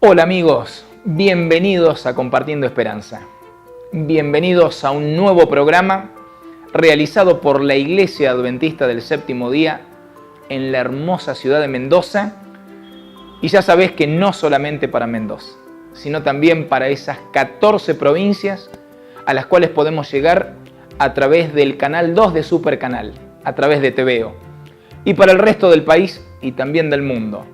Hola amigos, bienvenidos a Compartiendo Esperanza. Bienvenidos a un nuevo programa realizado por la Iglesia Adventista del Séptimo Día en la hermosa ciudad de Mendoza. Y ya sabés que no solamente para Mendoza, sino también para esas 14 provincias a las cuales podemos llegar a través del canal 2 de Supercanal, a través de TVO. Y para el resto del país y también del mundo,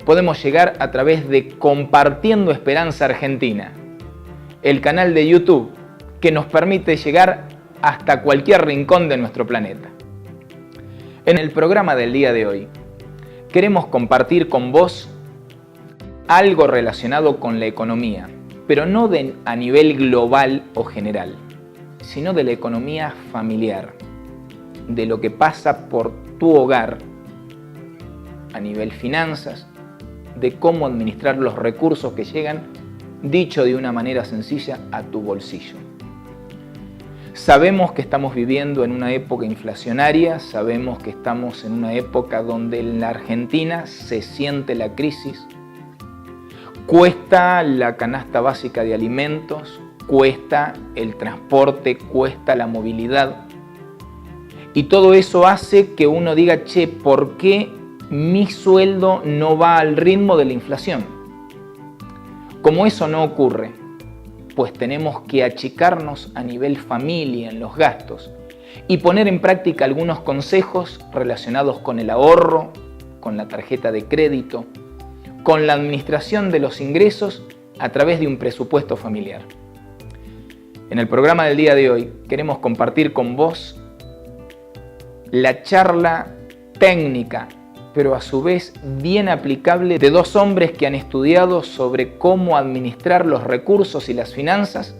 podemos llegar a través de Compartiendo Esperanza Argentina, el canal de YouTube que nos permite llegar hasta cualquier rincón de nuestro planeta. En el programa del día de hoy, queremos compartir con vos algo relacionado con la economía, pero no a nivel global o general, sino de la economía familiar, de lo que pasa por tu hogar a nivel finanzas, de cómo administrar los recursos que llegan, dicho de una manera sencilla, a tu bolsillo. Sabemos que estamos viviendo en una época inflacionaria, sabemos que estamos en una época donde en la Argentina se siente la crisis, cuesta la canasta básica de alimentos, cuesta el transporte, cuesta la movilidad. Y todo eso hace que uno diga, che, ¿por qué mi sueldo no va al ritmo de la inflación? Como eso no ocurre, pues tenemos que achicarnos a nivel familia en los gastos y poner en práctica algunos consejos relacionados con el ahorro, con la tarjeta de crédito, con la administración de los ingresos a través de un presupuesto familiar. En el programa del día de hoy queremos compartir con vos la charla técnica, pero a su vez bien aplicable, de dos hombres que han estudiado sobre cómo administrar los recursos y las finanzas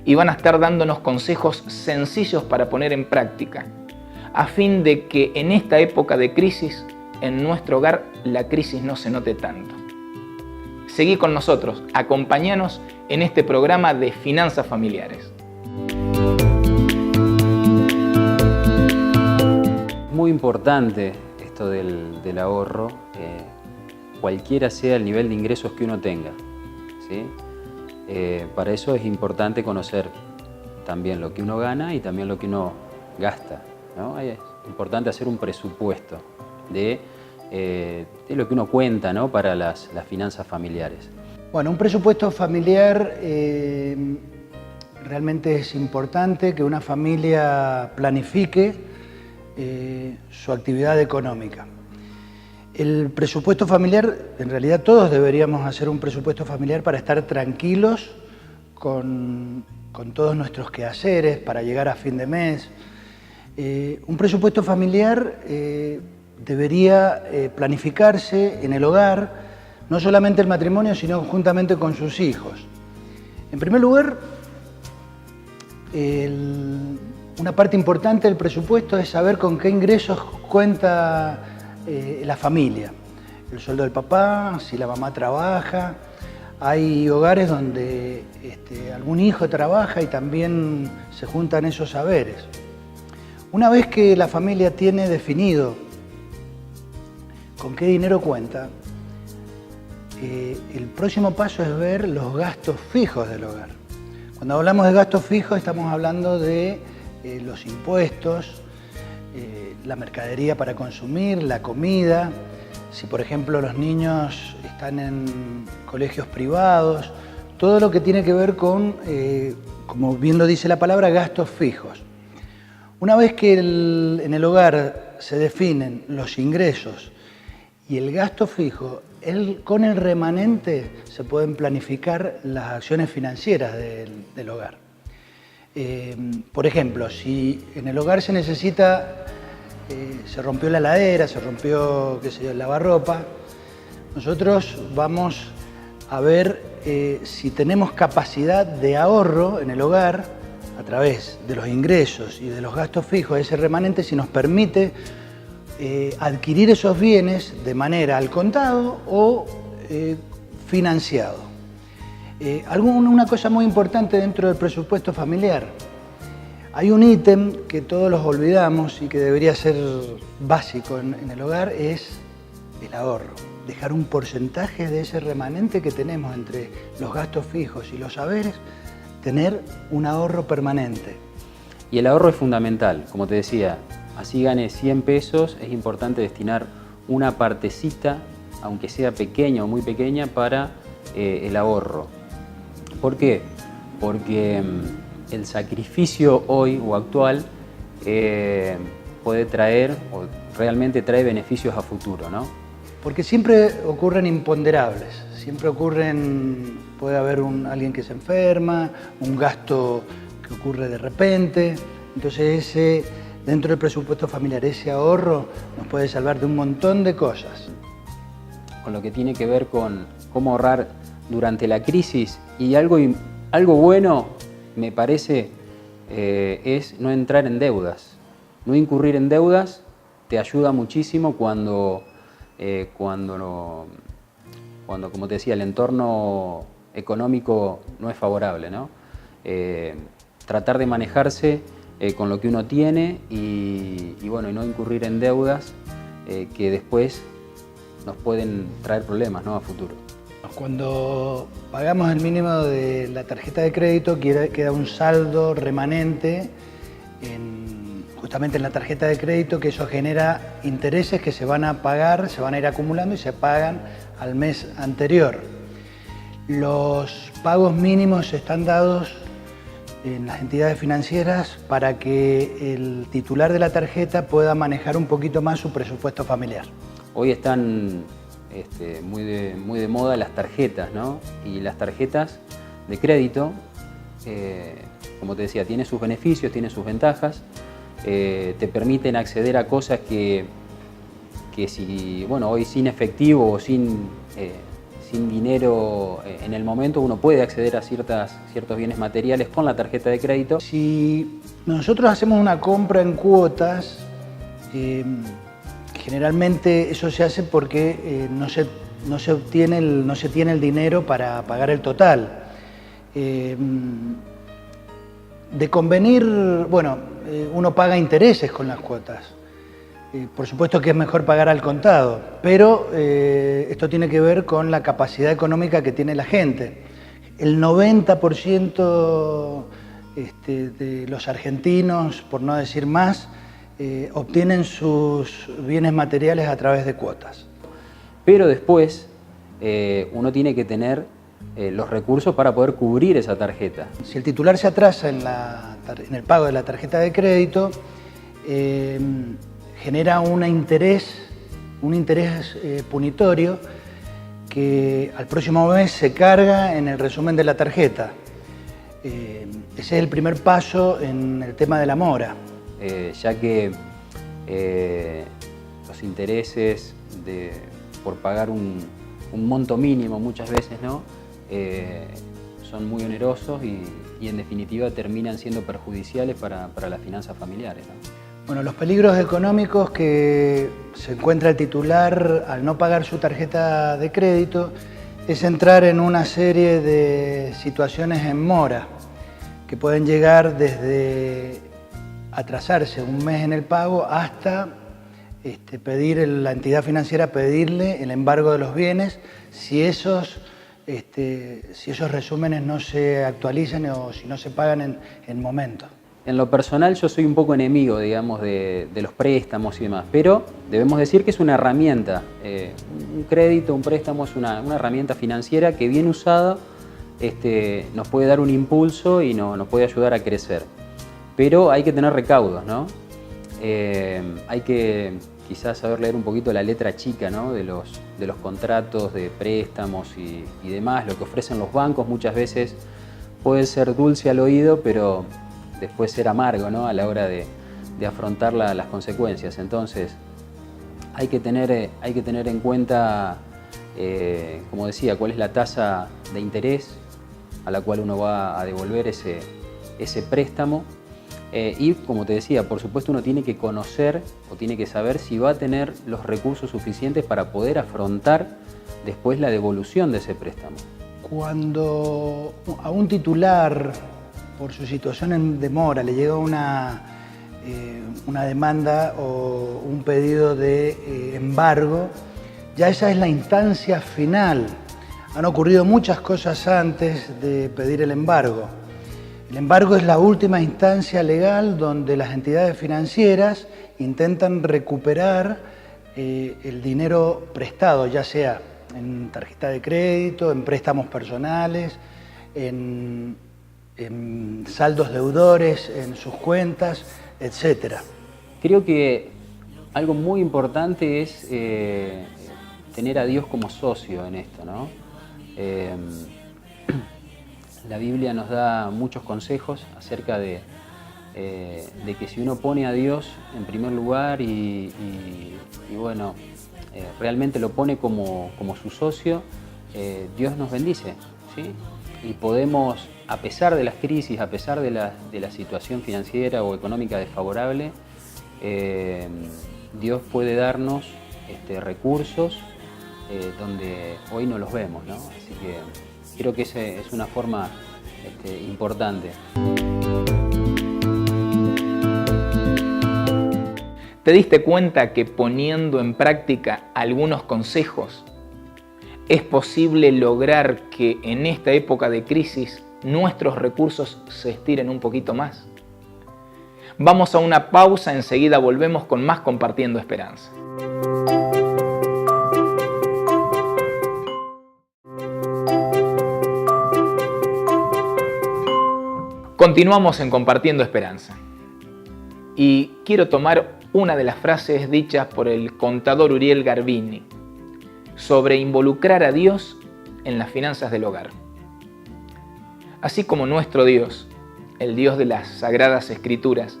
y van a estar dándonos consejos sencillos para poner en práctica, a fin de que en esta época de crisis, en nuestro hogar, la crisis no se note tanto. Seguí con nosotros, acompáñanos en este programa de Finanzas Familiares. Muy importante esto del ahorro, cualquiera sea el nivel de ingresos que uno tenga, ¿sí? Para eso es importante conocer también lo que uno gana y también lo que uno gasta, ¿no? Es importante hacer un presupuesto de lo que uno cuenta, ¿no? Para las finanzas familiares. Bueno, un presupuesto familiar realmente es importante que una familia planifique su actividad económica. El presupuesto familiar, en realidad todos deberíamos hacer un presupuesto familiar para estar tranquilos con todos nuestros quehaceres, para llegar a fin de mes. Un presupuesto familiar debería planificarse en el hogar, no solamente el matrimonio, sino juntamente con sus hijos. En primer lugar, una parte importante del presupuesto es saber con qué ingresos cuenta la familia. El sueldo del papá, si la mamá trabaja. Hay hogares donde algún hijo trabaja y también se juntan esos saberes. Una vez que la familia tiene definido con qué dinero cuenta, el próximo paso es ver los gastos fijos del hogar. Cuando hablamos de gastos fijos estamos hablando de los impuestos, la mercadería para consumir, la comida. Si por ejemplo los niños están en colegios privados, todo lo que tiene que ver con, como bien lo dice la palabra, gastos fijos. Una vez que en el hogar se definen los ingresos y el gasto fijo, con el remanente se pueden planificar las acciones financieras del hogar. Por ejemplo, si en el hogar se necesita, se rompió la heladera, se rompió, qué sé yo, el lavarropa, nosotros vamos a ver si tenemos capacidad de ahorro en el hogar a través de los ingresos y de los gastos fijos, ese remanente si nos permite adquirir esos bienes de manera al contado o financiado. Una cosa muy importante dentro del presupuesto familiar. Hay un ítem que todos los olvidamos y que debería ser básico en el hogar, es el ahorro. dejar un porcentaje de ese remanente que tenemos entre los gastos fijos y los saberes, tener un ahorro permanente. Y el ahorro es fundamental, como te decía, así gane 100 pesos, es importante destinar una partecita, aunque sea pequeña o muy pequeña, para el ahorro. ¿Por qué? Porque el sacrificio hoy o actual puede traer, o realmente trae beneficios a futuro, ¿no? Porque siempre ocurren imponderables, siempre puede haber alguien que se enferma, un gasto que ocurre de repente, entonces dentro del presupuesto familiar, ese ahorro nos puede salvar de un montón de cosas. Con lo que tiene que ver con cómo ahorrar durante la crisis, y algo bueno, me parece, es no entrar en deudas. No incurrir en deudas te ayuda muchísimo cuando, como te decía, el entorno económico no es favorable, ¿no? Tratar de manejarse con lo que uno tiene y no incurrir en deudas que después nos pueden traer problemas, ¿no?, a futuro. Cuando pagamos el mínimo de la tarjeta de crédito queda un saldo remanente justamente en la tarjeta de crédito, que eso genera intereses que se van a pagar, se van a ir acumulando y se pagan al mes anterior. Los pagos mínimos están dados en las entidades financieras para que el titular de la tarjeta pueda manejar un poquito más su presupuesto familiar. Hoy están muy de moda las tarjetas, ¿no? Y las tarjetas de crédito, como te decía, tienen sus beneficios, tienen sus ventajas, te permiten acceder a cosas que hoy sin efectivo o sin dinero en el momento uno puede acceder a ciertos bienes materiales con la tarjeta de crédito. Si nosotros hacemos una compra en cuotas, generalmente eso se hace porque no se tiene el dinero para pagar el total. De convenir, uno paga intereses con las cuotas. Por supuesto que es mejor pagar al contado, pero esto tiene que ver con la capacidad económica que tiene la gente. El 90% de los argentinos, por no decir más, obtienen sus bienes materiales a través de cuotas. Pero después uno tiene que tener los recursos para poder cubrir esa tarjeta. Si el titular se atrasa en el pago de la tarjeta de crédito, genera un interés punitorio que al próximo mes se carga en el resumen de la tarjeta. Ese es el primer paso en el tema de la mora. Ya que los intereses por pagar un monto mínimo muchas veces, ¿no?, son muy onerosos y en definitiva terminan siendo perjudiciales para las finanzas familiares, ¿no? Bueno, los peligros económicos que se encuentra el titular al no pagar su tarjeta de crédito es entrar en una serie de situaciones en mora que pueden llegar desde atrasarse un mes en el pago hasta la entidad financiera pedirle el embargo de los bienes si esos resúmenes no se actualizan o si no se pagan en momento. En lo personal yo soy un poco enemigo, digamos, de los préstamos y demás, pero debemos decir que es una herramienta. Un crédito, un préstamo es una herramienta financiera que bien usada nos puede dar un impulso y nos puede ayudar a crecer. Pero hay que tener recaudos, ¿no? Hay que quizás saber leer un poquito la letra chica, ¿no?, de los contratos de préstamos y demás. Lo que ofrecen los bancos muchas veces puede ser dulce al oído, pero después ser amargo, ¿no?, a la hora de afrontar las consecuencias. Entonces hay que tener en cuenta, como decía, cuál es la tasa de interés a la cual uno va a devolver ese préstamo. Y como te decía, por supuesto uno tiene que conocer o tiene que saber si va a tener los recursos suficientes para poder afrontar después la devolución de ese préstamo. Cuando a un titular, por su situación en demora, le llega una demanda o un pedido de embargo, Ya esa es la instancia final. Han ocurrido muchas cosas antes de pedir el embargo. El embargo es la última instancia legal donde las entidades financieras intentan recuperar el dinero prestado, ya sea en tarjeta de crédito, en préstamos personales, en saldos deudores, en sus cuentas, etc. Creo que algo muy importante es tener a Dios como socio en esto, ¿no? La Biblia nos da muchos consejos acerca de que si uno pone a Dios en primer lugar y bueno, realmente lo pone como su socio, Dios nos bendice, ¿sí? Y podemos, a pesar de las crisis, a pesar de la situación financiera o económica desfavorable, Dios puede darnos recursos donde hoy no los vemos, ¿no? Así que creo que esa es una forma importante. ¿Te diste cuenta que poniendo en práctica algunos consejos es posible lograr que en esta época de crisis nuestros recursos se estiren un poquito más? Vamos a una pausa, enseguida volvemos con más Compartiendo Esperanza. Continuamos en Compartiendo Esperanza y quiero tomar una de las frases dichas por el contador Uriel Garbini sobre involucrar a Dios en las finanzas del hogar. Así como nuestro Dios, el Dios de las Sagradas Escrituras,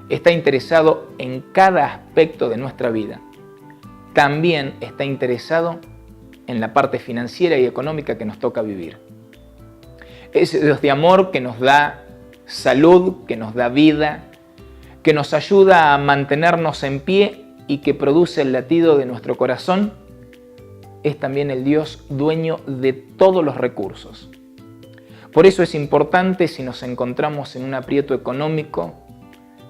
está interesado en cada aspecto de nuestra vida, también está interesado en la parte financiera y económica que nos toca vivir. Ese Dios de amor que nos da salud, que nos da vida, que nos ayuda a mantenernos en pie y que produce el latido de nuestro corazón, es también el Dios dueño de todos los recursos. Por eso es importante, si nos encontramos en un aprieto económico,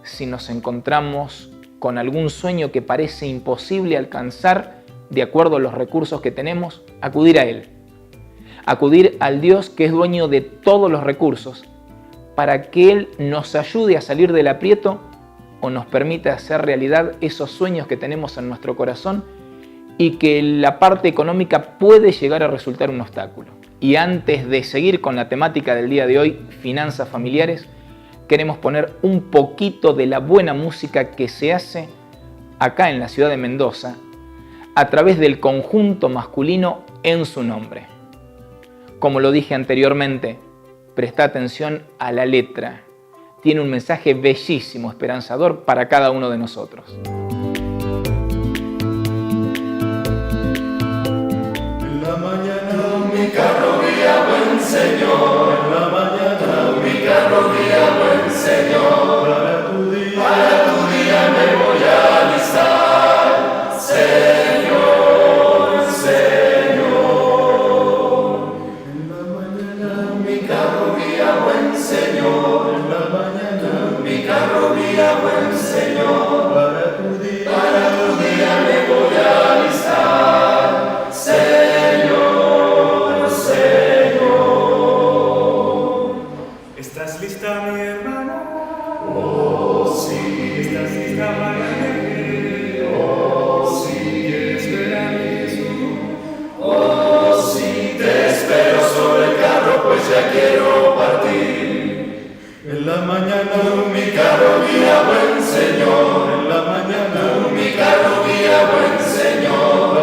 si nos encontramos con algún sueño que parece imposible alcanzar de acuerdo a los recursos que tenemos, acudir a Él. Acudir al Dios que es dueño de todos los recursos para que Él nos ayude a salir del aprieto o nos permita hacer realidad esos sueños que tenemos en nuestro corazón y que la parte económica puede llegar a resultar un obstáculo. Y antes de seguir con la temática del día de hoy, finanzas familiares, queremos poner un poquito de la buena música que se hace acá en la ciudad de Mendoza a través del conjunto masculino En Su Nombre. Como lo dije anteriormente, presta atención a la letra. Tiene un mensaje bellísimo, esperanzador para cada uno de nosotros. En la mañana mi carro guía, buen Señor. En la mañana mi carro guía, buen Señor. Para tu día me voy a alistar, Señor, Señor. En la mañana mi carro guía, buen Señor. En la mañana mi carro guía, buen Señor. Para tu día me voy a alistar, Señor, Señor. ¿Estás lista, mi hermana? Oh, sí. ¿Estás lista para mí? Oh, sí. ¿Quieres ver a mi Jesús? Oh, sí. Te espero sobre el carro, pues ya quiero partir. En la mañana mi carro guía, buen Señor. En la mañana mi carro guía, buen Señor.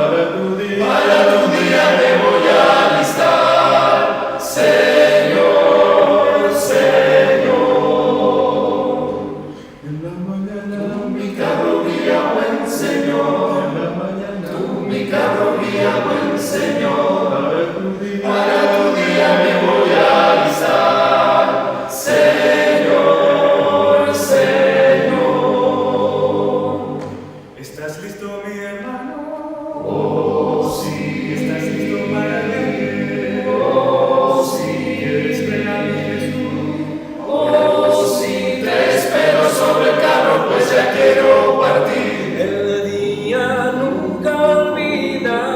Para tu día me voy a alistar, Señor, Señor. En la mañana mi carro guía, buen Señor. En la mañana mi carro guía, buen Señor. Para tu día me voy a alistar, Señor, Señor. ¿Estás listo, mi hermano? Oh, sí. ¿Estás listo para leer? Oh, sí. ¿Quieres ver a mi Jesús? Oh, sí. Te espero sobre el carro, pues ya quiero partir. El día nunca olvida.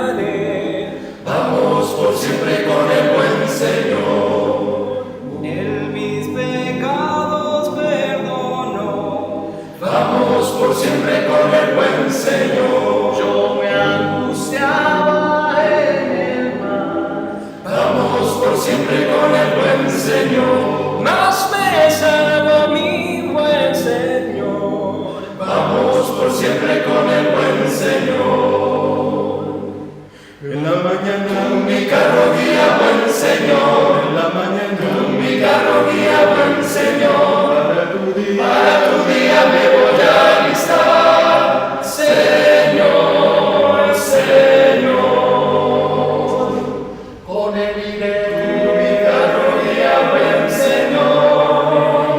siempre con el buen Señor. Más me salva mi buen Señor. Vamos por siempre con el buen Señor. En la mañana mi carro guía, buen Señor. En la mañana mi carro guía, buen Señor. Para tu día me voy a alistar, Señor, Señor. Con él iré, mi carro guía, buen Señor.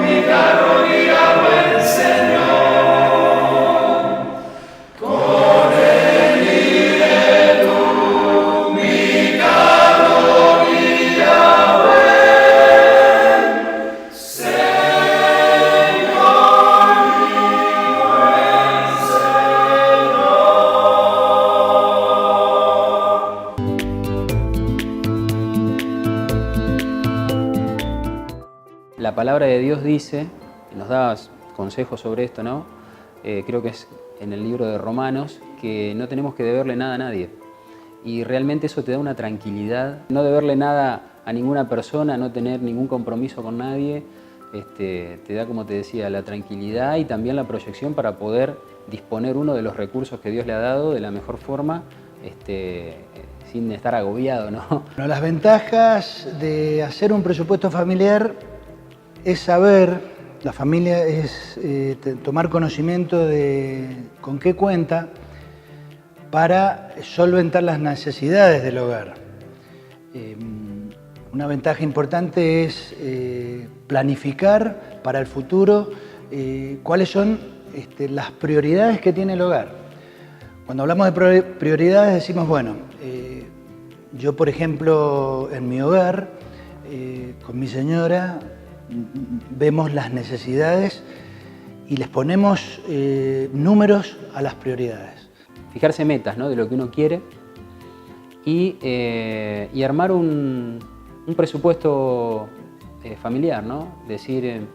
Mi carro guía, buen Señor. Con él iré tú, mi carro guía, buen Señor, mi buen La palabra de Dios dice, y nos da consejos sobre esto, ¿no? Creo que es en el libro de Romanos, que no tenemos que deberle nada a nadie. Y realmente eso te da una tranquilidad, no deberle nada a ninguna persona, no tener ningún compromiso con nadie, te da, como te decía, la tranquilidad y también la proyección para poder disponer uno de los recursos que Dios le ha dado de la mejor forma, sin estar agobiado, ¿no? Bueno, las ventajas de hacer un presupuesto familiar es saber, la familia es tomar conocimiento de con qué cuenta para solventar las necesidades del hogar. Una ventaja importante es planificar para el futuro cuáles son las prioridades que tiene el hogar. Cuando hablamos de prioridades decimos, bueno, yo por ejemplo en mi hogar, con mi señora, vemos las necesidades y les ponemos números a las prioridades. Fijarse metas, ¿no?, de lo que uno quiere y armar un presupuesto familiar, ¿no? Decir,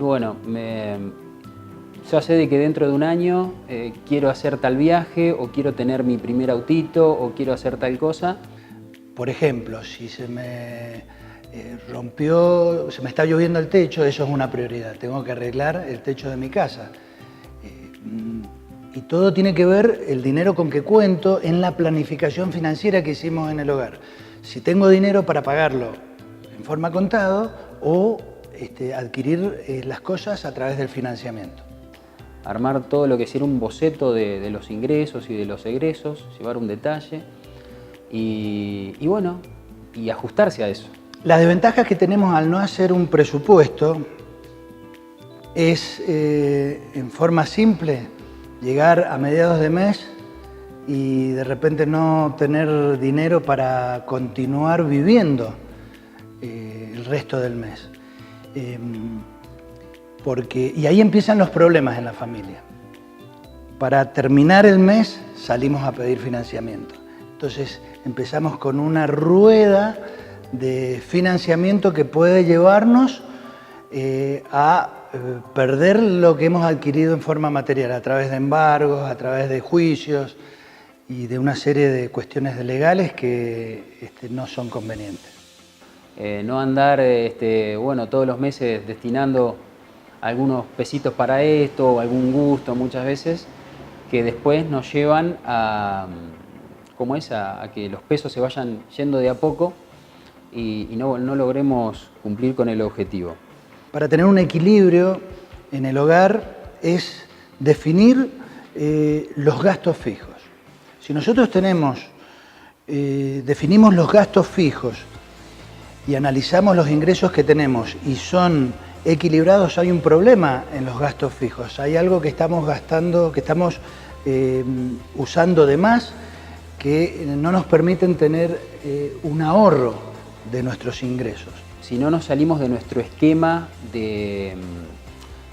bueno, ya sé de que dentro de un año quiero hacer tal viaje o quiero tener mi primer autito o quiero hacer tal cosa. Por ejemplo, si se me rompió, se me está lloviendo el techo, eso es una prioridad. Tengo que arreglar el techo de mi casa. Y todo tiene que ver el dinero con que cuento en la planificación financiera que hicimos en el hogar. Si tengo dinero para pagarlo en forma contado o adquirir las cosas a través del financiamiento. Armar todo lo que sea un boceto de los ingresos y de los egresos, llevar un detalle y bueno, y ajustarse a eso. Las desventajas que tenemos al no hacer un presupuesto es, en forma simple, llegar a mediados de mes y de repente no tener dinero para continuar viviendo el resto del mes. Y ahí empiezan los problemas en la familia. Para terminar el mes salimos a pedir financiamiento. Entonces empezamos con una rueda de financiamiento que puede llevarnos a perder lo que hemos adquirido en forma material a través de embargos, a través de juicios y de una serie de cuestiones legales que no son convenientes. No andar bueno, todos los meses destinando algunos pesitos para esto o algún gusto muchas veces que después nos llevan a que los pesos se vayan yendo de a poco y no logremos cumplir con el objetivo. Para tener un equilibrio en el hogar es definir los gastos fijos. Si nosotros definimos los gastos fijos y analizamos los ingresos que tenemos y son equilibrados, hay un problema en los gastos fijos. Hay algo que estamos gastando, que estamos usando de más, que no nos permiten tener un ahorro de nuestros ingresos. Si no nos salimos de nuestro esquema de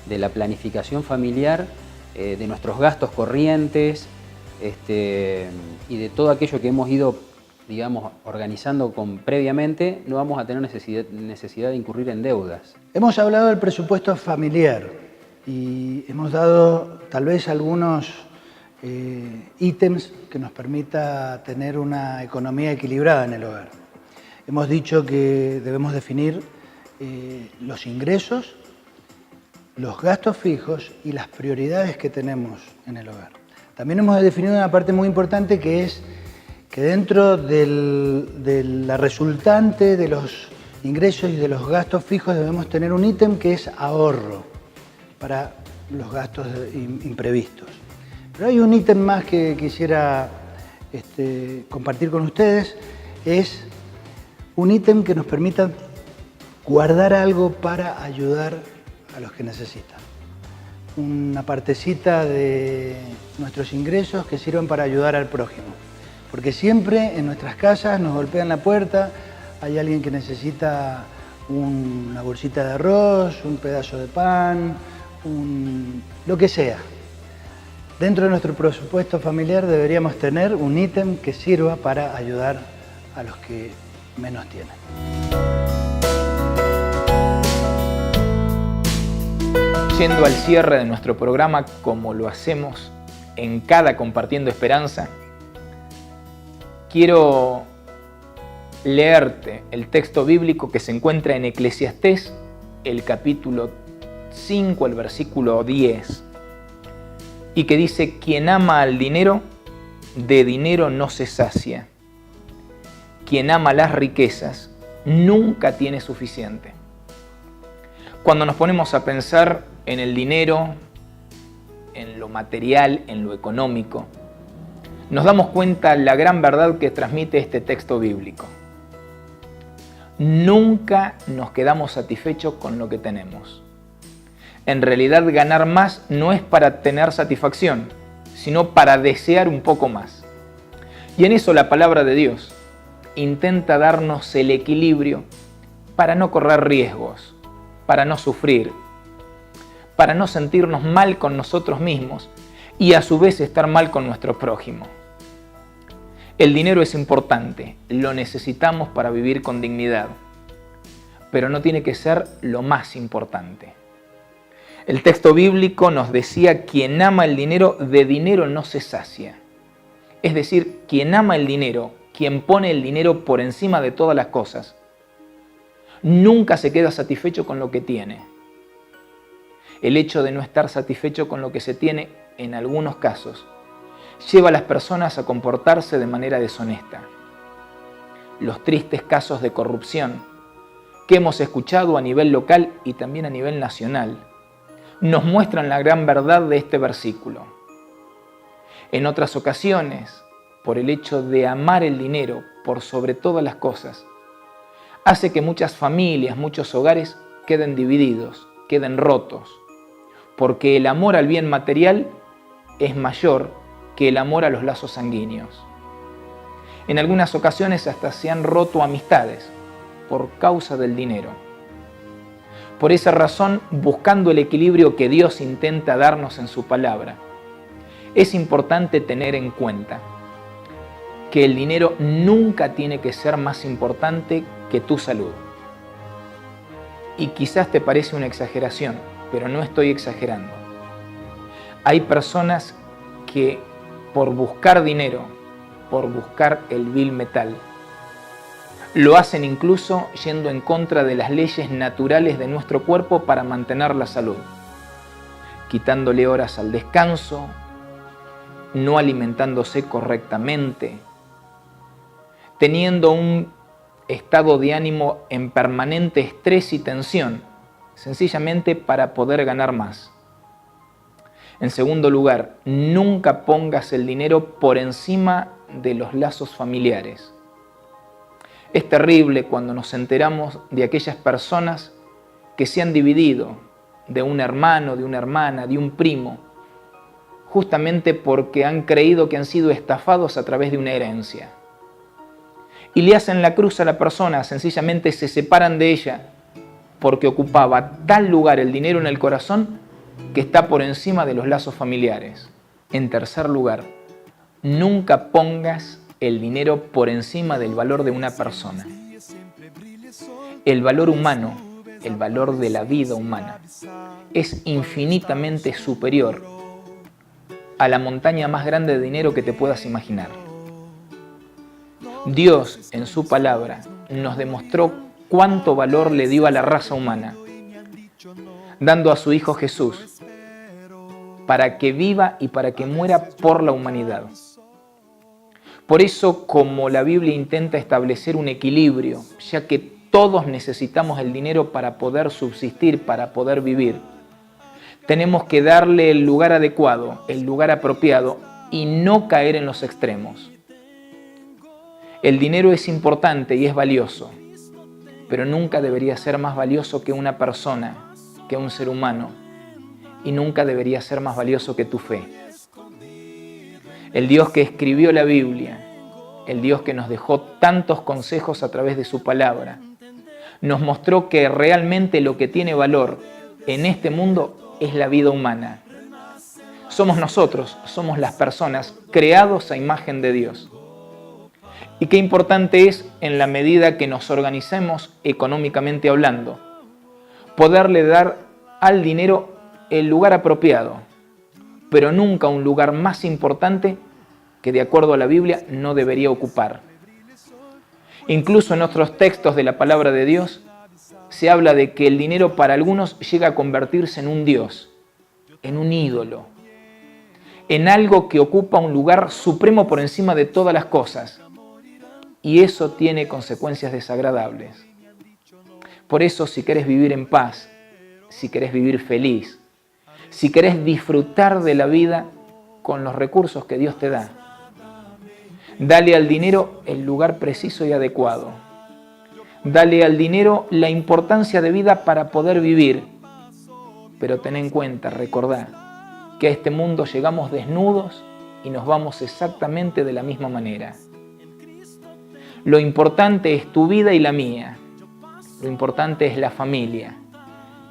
la planificación familiar, de nuestros gastos corrientes y de todo aquello que hemos ido, digamos, organizando previamente, no vamos a tener necesidad de incurrir en deudas. Hemos hablado del presupuesto familiar y hemos dado tal vez algunos ítems que nos permita tener una economía equilibrada en el hogar. Hemos dicho que debemos definir los ingresos, los gastos fijos y las prioridades que tenemos en el hogar. También hemos definido una parte muy importante que es que dentro de la resultante de los ingresos y de los gastos fijos debemos tener un ítem que es ahorro para los gastos imprevistos. Pero hay un ítem más que quisiera compartir con ustedes, es un ítem que nos permita guardar algo para ayudar a los que necesitan. Una partecita de nuestros ingresos que sirven para ayudar al prójimo. Porque siempre en nuestras casas nos golpean la puerta, hay alguien que necesita una bolsita de arroz, un pedazo de pan, lo que sea. Dentro de nuestro presupuesto familiar deberíamos tener un ítem que sirva para ayudar a los que menos tienen. Yendo al cierre de nuestro programa, como lo hacemos en cada Compartiendo Esperanza, quiero leerte el texto bíblico que se encuentra en Eclesiastés, el capítulo 5, el versículo 10, y que dice: quien ama al dinero, de dinero no se sacia. Quien ama las riquezas, nunca tiene suficiente. Cuando nos ponemos a pensar en el dinero, en lo material, en lo económico, nos damos cuenta la gran verdad que transmite este texto bíblico. Nunca nos quedamos satisfechos con lo que tenemos. En realidad, ganar más no es para tener satisfacción, sino para desear un poco más. Y en eso la palabra de Dios intenta darnos el equilibrio para no correr riesgos, para no sufrir, para no sentirnos mal con nosotros mismos y a su vez estar mal con nuestro prójimo. El dinero es importante, lo necesitamos para vivir con dignidad, pero no tiene que ser lo más importante. El texto bíblico nos decía: quien ama el dinero, de dinero no se sacia. Es decir, quien ama el dinero, quien pone el dinero por encima de todas las cosas, nunca se queda satisfecho con lo que tiene. El hecho de no estar satisfecho con lo que se tiene, en algunos casos, lleva a las personas a comportarse de manera deshonesta. Los tristes casos de corrupción que hemos escuchado a nivel local y también a nivel nacional nos muestran la gran verdad de este versículo. En otras ocasiones, por el hecho de amar el dinero por sobre todas las cosas, hace que muchas familias, muchos hogares queden divididos, queden rotos, porque el amor al bien material es mayor que el amor a los lazos sanguíneos. En algunas ocasiones hasta se han roto amistades por causa del dinero. Por esa razón, buscando el equilibrio que Dios intenta darnos en su palabra, es importante tener en cuenta que el dinero nunca tiene que ser más importante que tu salud. Y quizás te parece una exageración, pero no estoy exagerando. Hay personas que por buscar dinero, por buscar el vil metal, lo hacen incluso yendo en contra de las leyes naturales de nuestro cuerpo para mantener la salud, quitándole horas al descanso, no alimentándose correctamente, teniendo un estado de ánimo en permanente estrés y tensión, sencillamente para poder ganar más. En segundo lugar, nunca pongas el dinero por encima de los lazos familiares. Es terrible cuando nos enteramos de aquellas personas que se han dividido de un hermano, de una hermana, de un primo, justamente porque han creído que han sido estafados a través de una herencia. Y le hacen la cruz a la persona, sencillamente se separan de ella porque ocupaba tal lugar el dinero en el corazón que está por encima de los lazos familiares. En tercer lugar, nunca pongas el dinero por encima del valor de una persona. El valor humano, el valor de la vida humana, es infinitamente superior a la montaña más grande de dinero que te puedas imaginar. Dios, en su palabra, nos demostró cuánto valor le dio a la raza humana, dando a su Hijo Jesús para que viva y para que muera por la humanidad. Por eso, como la Biblia intenta establecer un equilibrio, ya que todos necesitamos el dinero para poder subsistir, para poder vivir, tenemos que darle el lugar adecuado, el lugar apropiado y no caer en los extremos. El dinero es importante y es valioso, pero nunca debería ser más valioso que una persona, que un ser humano, y nunca debería ser más valioso que tu fe. El Dios que escribió la Biblia, el Dios que nos dejó tantos consejos a través de su palabra, nos mostró que realmente lo que tiene valor en este mundo es la vida humana. Somos nosotros, somos las personas creados a imagen de Dios. Y qué importante es, en la medida que nos organicemos económicamente hablando, poderle dar al dinero el lugar apropiado, pero nunca un lugar más importante que, de acuerdo a la Biblia, no debería ocupar. Incluso en otros textos de la palabra de Dios se habla de que el dinero para algunos llega a convertirse en un dios, en un ídolo, en algo que ocupa un lugar supremo por encima de todas las cosas. Y eso tiene consecuencias desagradables. Por eso, si querés vivir en paz, si querés vivir feliz, si querés disfrutar de la vida con los recursos que Dios te da, dale al dinero el lugar preciso y adecuado. Dale al dinero la importancia de vida para poder vivir. Pero ten en cuenta, recordá, que a este mundo llegamos desnudos y nos vamos exactamente de la misma manera. Lo importante es tu vida y la mía. Lo importante es la familia.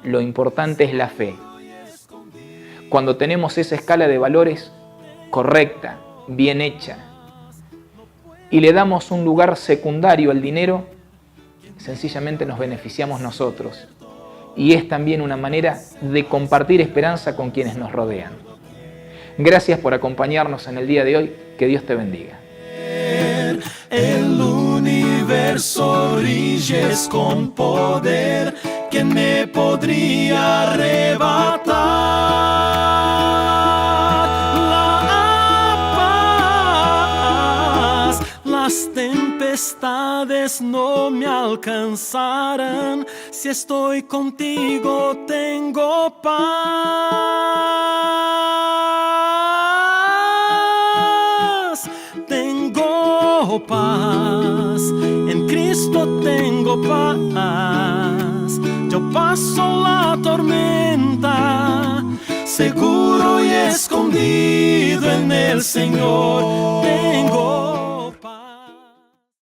Lo importante es la fe. Cuando tenemos esa escala de valores correcta, bien hecha, y le damos un lugar secundario al dinero, sencillamente nos beneficiamos nosotros. Y es también una manera de compartir esperanza con quienes nos rodean. Gracias por acompañarnos en el día de hoy. Que Dios te bendiga. El universo riges con poder. ¿Quién me podría arrebatar la paz? Las tempestades no me alcanzarán. Si estoy contigo tengo paz. Tengo paz, en Cristo tengo paz. Yo paso la tormenta, seguro y escondido en el Señor.